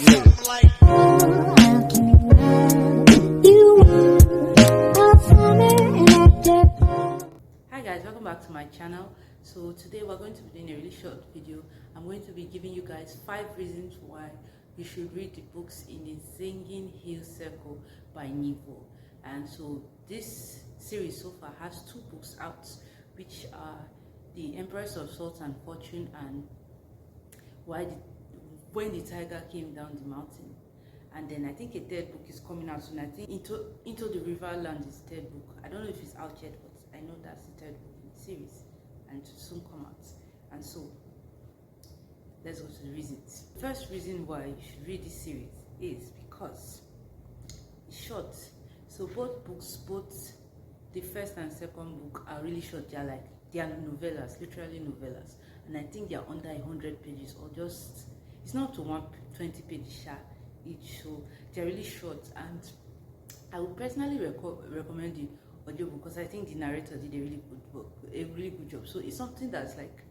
Hi guys, welcome back to my channel. So today we're going to be doing a really short video. I'm going to be giving you guys 5 reasons why you should read the books in the Singing Hill Circle by Nivo. And so this series so far has 2 books out, which are The Empress of Salt and Fortune and When the Tiger Came Down the Mountain. And then I think a 3rd book is coming out soon. I think Into the Riverland is the 3rd book. I don't know if it's out yet, but I know that's the 3rd book in the series and it will soon come out. And so let's go to the reasons. First reason why you should read this series is because it's short. So both books, both the first and second book, are really short. They are novellas, literally novellas, and I think they are under 100 pages, or just, it's not to 120 pages each. So they're really short, and I would personally recommend the audiobook because I think the narrator did a really good job. So it's something that's like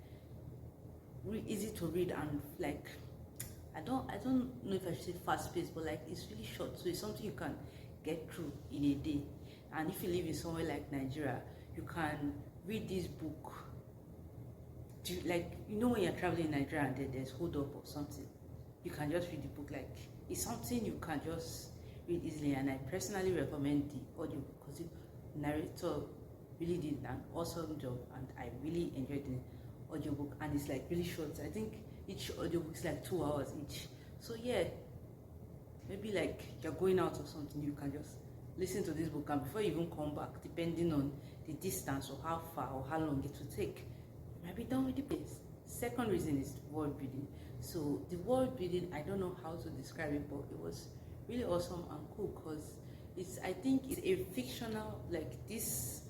really easy to read, and like I don't know if I should say fast paced, but like it's really short, so it's something you can get through in a day. And if you live in somewhere like Nigeria, you can read this book. Like, you know, when you're traveling in Nigeria and there's hold up or something, you can just read the book. Like, it's something you can just read easily. And I personally recommend the audiobook because the narrator really did an awesome job, and I really enjoyed the audiobook. And it's like really short. I think each audiobook is like 2 hours each. So yeah, maybe like you're going out or something, you can just listen to this book, and before you even come back, depending on the distance or how far or how long it will take, you might be done with the place. Second reason is world building. So the world building, I don't know how to describe it, but it was really awesome and cool because I think it's a fictional, like this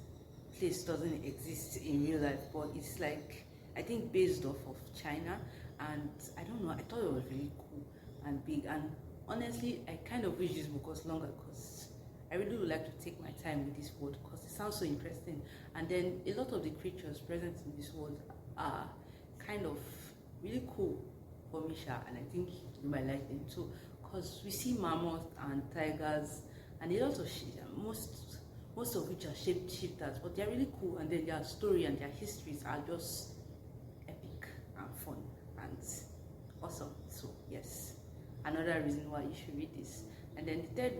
place doesn't exist in real life, but it's like, I think based off of China. And I don't know, I thought it was really cool and big, and honestly I kind of wish this book was longer because I really would like to take my time with this world because it sounds so interesting. And then a lot of the creatures present in this world are kind of really cool for me, and I think you might like them too, because we see mammoths and tigers and a lot of shit, most of which are shapeshifters, but they're really cool, and then their story and their histories are just epic and fun and awesome. So yes, another reason why you should read this. And then the 3rd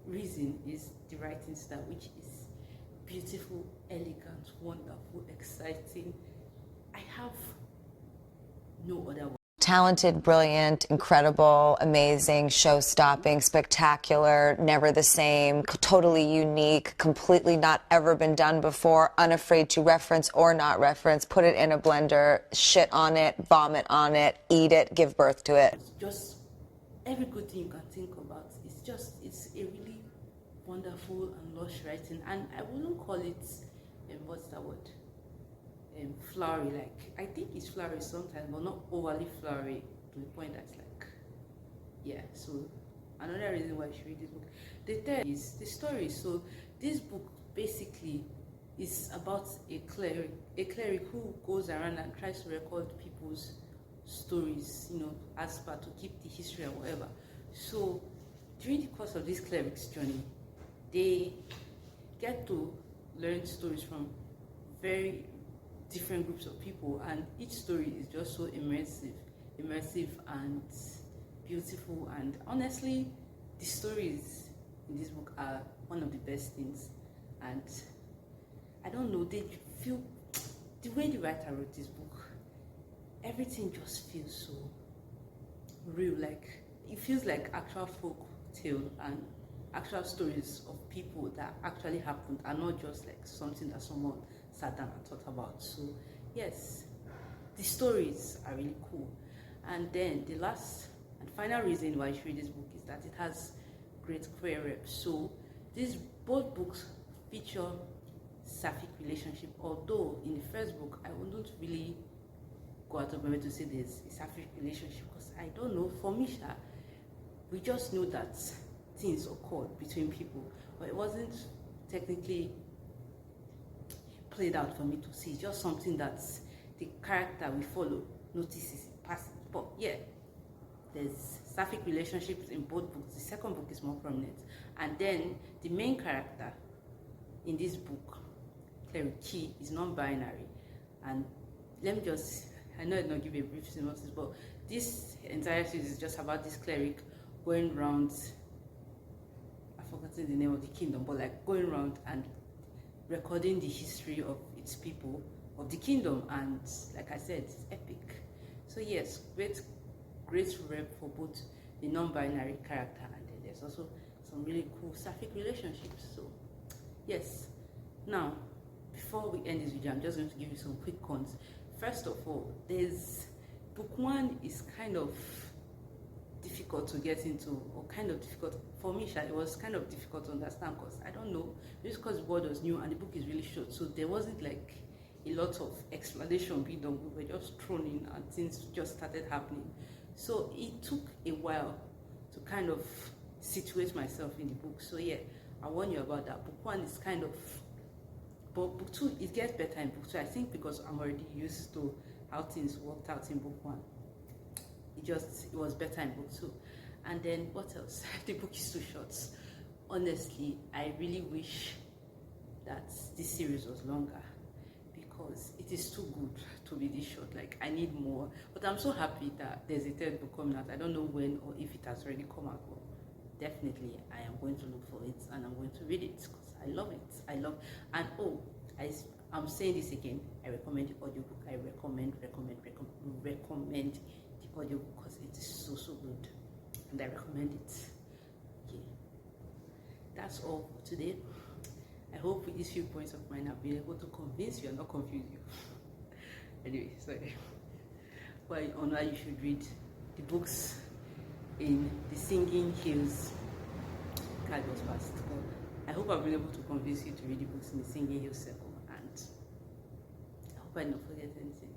reason is the writing style, which is beautiful, elegant, wonderful, exciting. I have no other word. Talented, brilliant, incredible, amazing, show-stopping, spectacular, never the same, totally unique, completely not ever been done before, unafraid to reference or not reference, put it in a blender, shit on it, vomit on it, eat it, give birth to it. It's just every good thing you can think about. It's a really wonderful and lush writing, and I wouldn't call it what's that word, flowery. Like, I think it's flowery sometimes, but not overly flowery to the point that's like, yeah. So another reason why you should read this book. The 3rd is the story. So this book basically is about a cleric who goes around and tries to record people's stories, you know, as per to keep the history and whatever. So during the course of this cleric's journey, they get to learn stories from very different groups of people, and each story is just so immersive and beautiful. And honestly, the stories in this book are one of the best things. And I don't know, they feel, the way the writer wrote this book, everything just feels so real. Like, it feels like actual folk tale and actual stories of people that actually happened, and not just like something that someone sat down and thought about. So yes, the stories are really cool. And then the last and final reason why you should read this book is that it has great queer rep. So both books feature sapphic relationship, although in the first book I wouldn't really go out of my way to say there's a sapphic relationship, because I don't know, for me, we just know that things occurred between people, but it wasn't technically played out for me to see. It's just something that the character we follow notices in passing. But yeah, there's sapphic relationships in both books. The second book is more prominent. And then the main character in this book, Cleric Key, is non-binary. And let me just, I know I don't give a brief synopsis, but this entire series is just about this cleric going around, I've forgotten the name of the kingdom, but like going around and recording the history of its people, of the kingdom, and like I said, it's epic. So yes, great rep for both the non-binary character, and then there's also some really cool sapphic relationships. So yes, now before we end this video, I'm just going to give you some quick cons. First of all, there's book one is kind of difficult to get into, or kind of difficult for me. It was kind of difficult to understand because I don't know, just because the word was new and the book is really short, so there wasn't like a lot of explanation being done. We were just thrown in and things just started happening. So it took a while to kind of situate myself in the book. So yeah, I warn you about that. Book one is kind of, but book two, it gets better in book two. I think because I'm already used to how things worked out in book one. It was better in book two. And then what else? The book is too short. Honestly, I really wish that this series was longer, because it is too good to be this short. Like, I need more. But I'm so happy that there's a third book coming out. I don't know when or if it has already come out, but definitely I am going to look for it and I'm going to read it because I love it. And oh, I'm saying this again, I recommend the audiobook. I recommend the audiobook because it is so good, and I recommend it. Okay, that's all for today. I hope with these few points of mine I've been able to convince you and not confuse you. Anyway, sorry. But on why you should read the books in the Singing Hills. Card was passed. But I hope I've been able to convince you to read the books in the Singing Hills circle, and I hope I don't forget anything.